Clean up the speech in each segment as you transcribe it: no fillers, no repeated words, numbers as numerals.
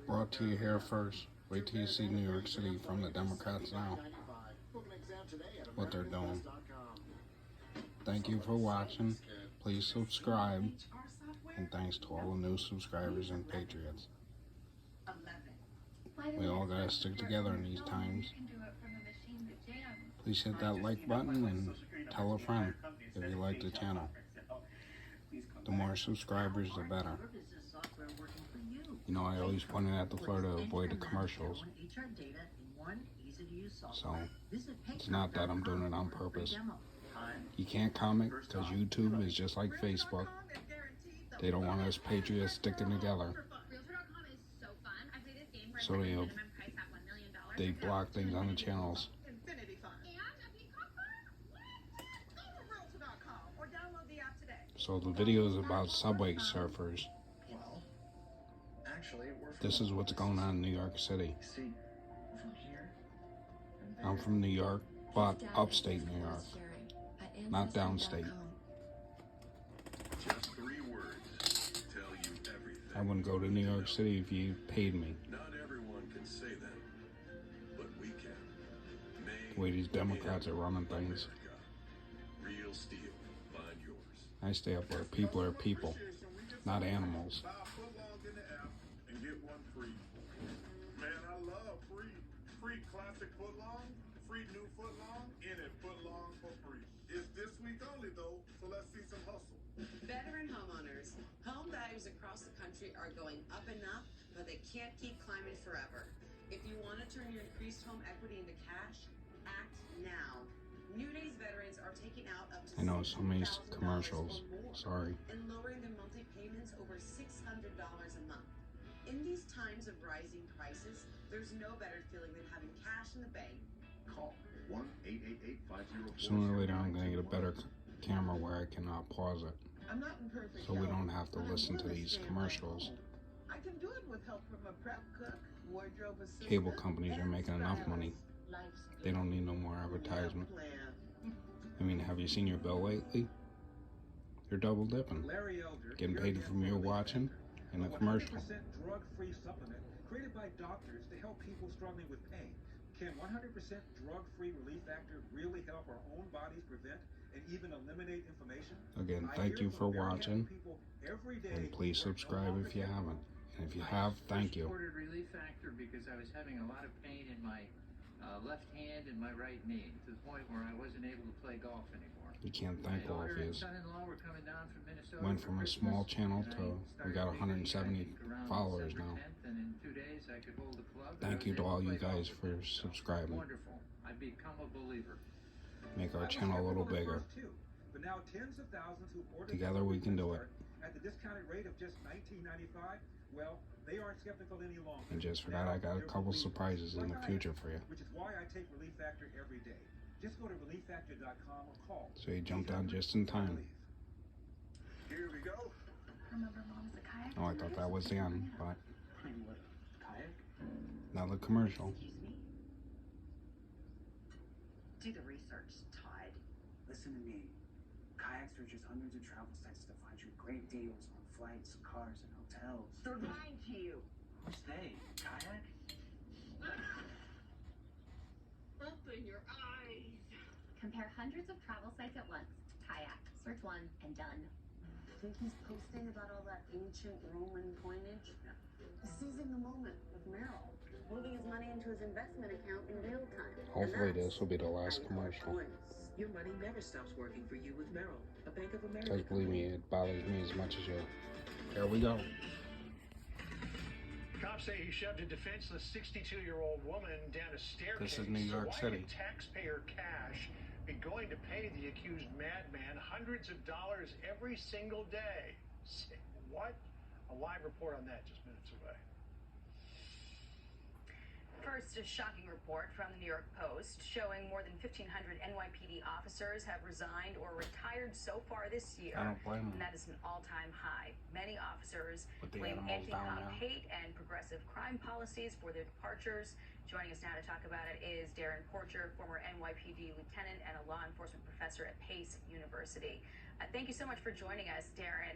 Brought to you here first. Wait till you see New York City from the Democrats now. What they're doing. Thank you for watching. Please subscribe. And thanks to all the new subscribers and patriots. We all gotta stick together in these times. Please hit that like button and tell a friend if you like the channel. The more subscribers, the better. You know, I always pointed at the floor to avoid the commercials. So, it's not that I'm doing it on purpose. You can't comment because YouTube is just like Facebook. They don't want us patriots sticking together. So they block things on the channels. So the video is about subway surfers. This is what's going on in New York City. I'm from New York, but upstate New York, not downstate. I wouldn't go to New York City if you paid me. Not everyone can say that, but we can. The way these Democrats are running things. Real steel, find yours. I stay up where people are people, not animals. And get one free. Man, I love free classic footlong, free new footlong, and a footlong for free. It's this week only though, so let's see some hustle. Veteran homeowners, home values across the country are going up and up, but they can't keep climbing forever. If you want to turn your increased home equity into cash, act now. New Days veterans are taking out up to I know so many $60,000 commercials. or more Sorry. and lowering their monthly payments over $600 a month. In these times of rising prices, there's no better feeling than having cash in the bank. Call 1-888-504. Sooner or later, I'm gonna get a better camera where I can pause it, I'm not in perfect so we health, don't have to but I'm listen to willing these stay at commercials. home. I can do it with help from a prep cook, wardrobe assistant. Cable companies are and making enough money. stylist. They don't need no more advertisement. Plan. I mean, have you seen your bill lately? You're double dipping. Getting paid from your watching and a commercial. 100% drug-free supplement created by doctors to help people struggling with pain. Can 100% drug-free Relief Factor really help our own bodies prevent and even eliminate inflammation? Again, thank you for watching, and please subscribe if you haven't. And if you have, thank you. I ordered Relief Factor because I was having a lot of pain in my left hand and my right knee, to the point where I wasn't able to play golf anymore. You can't thank all of you. Son-in-law were coming down from Minnesota. Went from a small channel to we got 170 followers now. And in 2 days I could hold the club. Thank you to all you guys for subscribing. Wonderful. I've become a believer. Make our channel a little bigger. But now tens of thousands who ordered Together we can do it. at the discounted rate of just $19.95. Well, they aren't skeptical any longer. And just for that, I got a couple surprises in the future for you. Which is why I take Relief Factor every day. Just go to relieffactor.com or call. So you jumped on just in time. Here we go. Remember Mom's a kayak? Oh, I thought that was the end, but What? Kayak? another commercial. Excuse me? Do the research, Todd. Listen to me. Kayak searches hundreds of travel sites to find you great deals on flights, cars, and hotels. They're lying to you. What's they? Kayak? Open your eyes. Compare hundreds of travel sites at once. Kayak. Search one and done. Think he's posting about all that ancient Roman coinage? Seizing the moment with Merrill, moving his money into his investment account in real time. Hopefully this will be the last commercial. Your money never stops working for you with Merrill, a Bank of America. Because believe me, it bothers me as much as you. There we go. Cops say he shoved a defenseless 62-year-old woman down a staircase. This is New York Why City. would taxpayer cash be going to pay the accused madman hundreds of dollars every single day? What? A live report on that just minutes away. First, a shocking report from the New York Post showing more than 1,500 NYPD officers have resigned or retired so far this year. I don't blame And them. that is an all-time high. Many officers Put the blame animals down anti-cop now. hate and progressive crime policies for their departures. Joining us now to talk about it is Darren Porcher, former NYPD lieutenant and a law enforcement professor at Pace University. Thank you so much for joining us, Darren.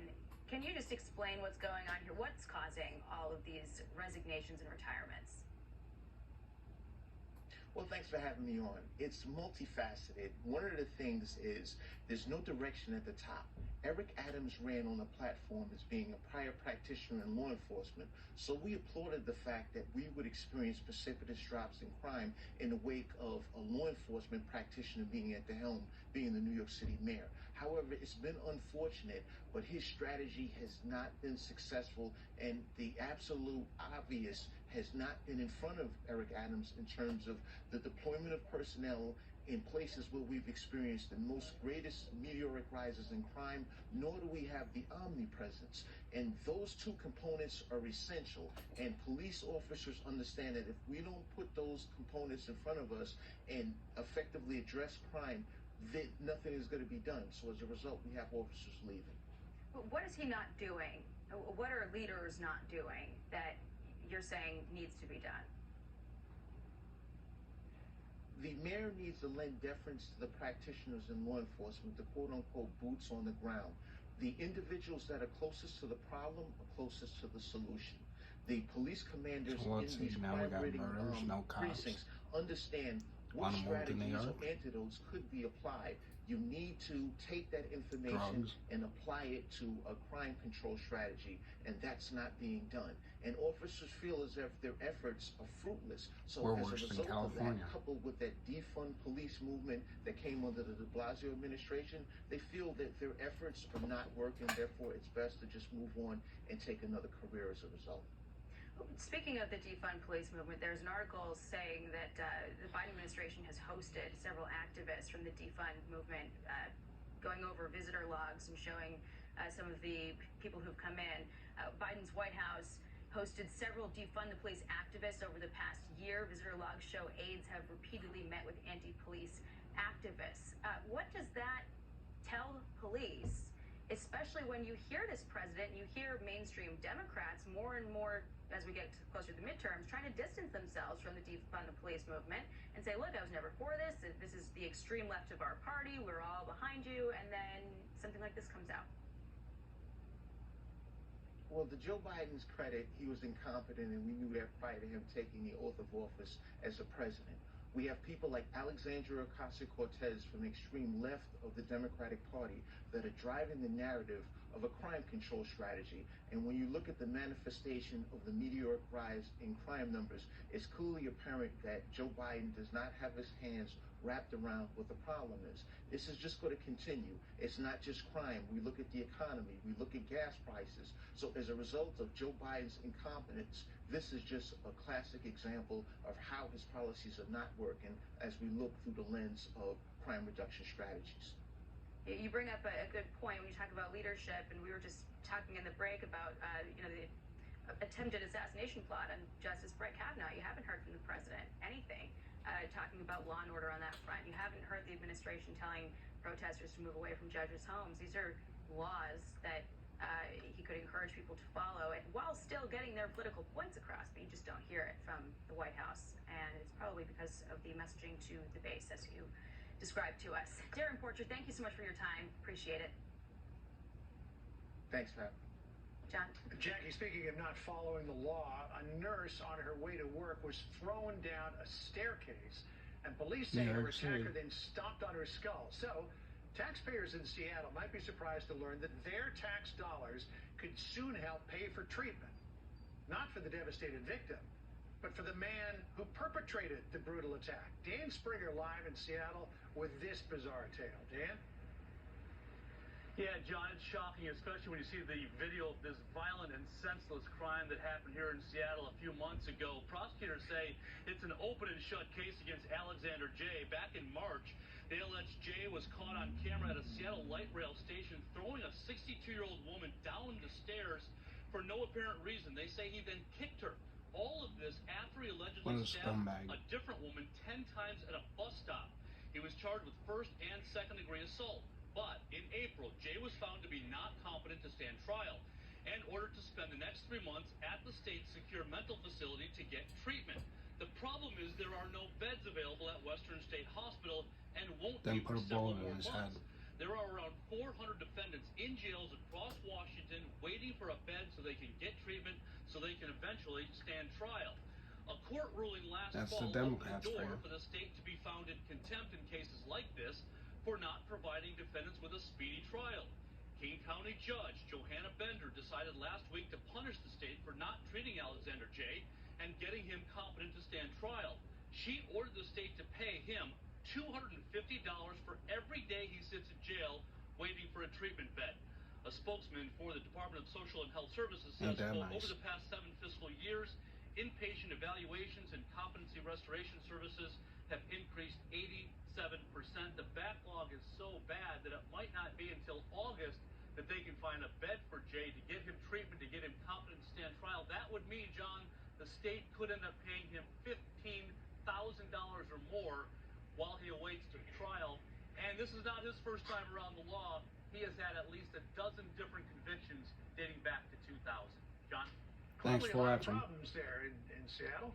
Can you just explain what's going on here? What's causing all of these resignations and retirements? Well, thanks for having me on. It's multifaceted. One of the things is there's no direction at the top. Eric Adams ran on a platform as being a prior practitioner in law enforcement, so we applauded the fact that we would experience precipitous drops in crime in the wake of a law enforcement practitioner being at the helm, being the New York City mayor. However, it's been unfortunate, but his strategy has not been successful, and the absolute obvious has not been in front of Eric Adams in terms of the deployment of personnel in places where we've experienced the most greatest meteoric rises in crime, nor do we have the omnipresence. And those two components are essential. And police officers understand that if we don't put those components in front of us and effectively address crime, that nothing is going to be done. So as a result, we have officers leaving. But what is he not doing? What are leaders not doing that you're saying needs to be done? The mayor needs to lend deference to the practitioners in law enforcement, the quote-unquote boots on the ground. The individuals that are closest to the problem are closest to the solution. The police commanders in these crime-ridden precincts understand what strategies or antidotes could be applied. You need to take that information and apply it to a crime control strategy, and that's not being done. And officers feel as if their efforts are fruitless. So as a result of that, coupled with that defund police movement that came under the de Blasio administration, they feel that their efforts are not working, therefore it's best to just move on and take another career as a result. Speaking of the defund police movement, there's an article saying that the Biden administration has hosted several activists from the defund movement, going over visitor logs and showing some of the people who've come in. Biden's White House hosted several defund the police activists over the past year. Visitor logs show aides have repeatedly met with anti-police activists. What does that tell police, especially when you hear this president, you hear mainstream Democrats more and more as we get closer to the midterms trying to distance themselves from the defund the police movement and say, look, I was never for this. This is the extreme left of our party. We're all behind you. And then something like this comes out. Well, to Joe Biden's credit, he was incompetent, and we knew that prior to him taking the oath of office as a president. We have people like Alexandria Ocasio-Cortez from the extreme left of the Democratic Party that are driving the narrative of a crime control strategy. And when you look at the manifestation of the meteoric rise in crime numbers, it's clearly apparent that Joe Biden does not have his hands wrapped around what the problem is. This is just going to continue. It's not just crime. We look at the economy. We look at gas prices. So as a result of Joe Biden's incompetence, this is just a classic example of how his policies are not working as we look through the lens of crime reduction strategies. You bring up a good point when you talk about leadership, and we were just talking in the break about the attempted assassination plot on Justice Brett Kavanaugh. You haven't heard from the president anything talking about law and order on that front. You haven't heard the administration telling protesters to move away from judges' homes. These are laws that he could encourage people to follow, and while still getting their political points across, but you just don't hear it from the White House, and it's probably because of the messaging to the base, as you described to us. Darren Porcher, thank you so much for your time. Appreciate it. Thanks, Pat. John? Jackie, speaking of not following the law, a nurse on her way to work was thrown down a staircase, and police say her attacker then stomped on her skull. So, taxpayers in Seattle might be surprised to learn that their tax dollars could soon help pay for treatment. Not for the devastated victim, but for the man who perpetrated the brutal attack. Dan Springer live in Seattle with this bizarre tale. Dan? Yeah, John, it's shocking, especially when you see the video of this violent and senseless crime that happened here in Seattle a few months ago. Prosecutors say it's an open and shut case against Alexander J. Back in March, they allege J was caught on camera at a Seattle light rail station throwing a 62-year-old woman down the stairs for no apparent reason. They say he then kicked her. All of this after he allegedly stabbed a different woman 10 times at a bus stop. He was charged with first and second-degree assault. But in April, Jay was found to be not competent to stand trial and ordered to spend the next 3 months at the state's secure mental facility to get treatment. The problem is there are no beds available at Western State Hospital and won't be for several more months. There are around 400 defendants in jails across Washington waiting for a bed so they can get treatment, so they can eventually stand trial. A court ruling last fall opened the door for the state to be found in contempt in cases like this for not providing defendants with a speedy trial. King County Judge Johanna Bender decided last week to punish the state for not treating Alexander J. and getting him competent to stand trial. She ordered the state to pay him $250 for every day he sits in jail waiting for a treatment bed. A spokesman for the Department of Social and Health Services says, quote, over the past 7 fiscal years, inpatient evaluations and competency restoration services have increased 87%. The backlog is so bad that it might not be until August that they can find a bed for Jay to get him treatment, to get him competent to stand trial. That would mean, John, the state could end up paying him $15,000 or more while he awaits the trial. And this is not his first time around the law. He has had at least a dozen different convictions dating back to 2000. John? Thanks for watching. Problems there in Seattle.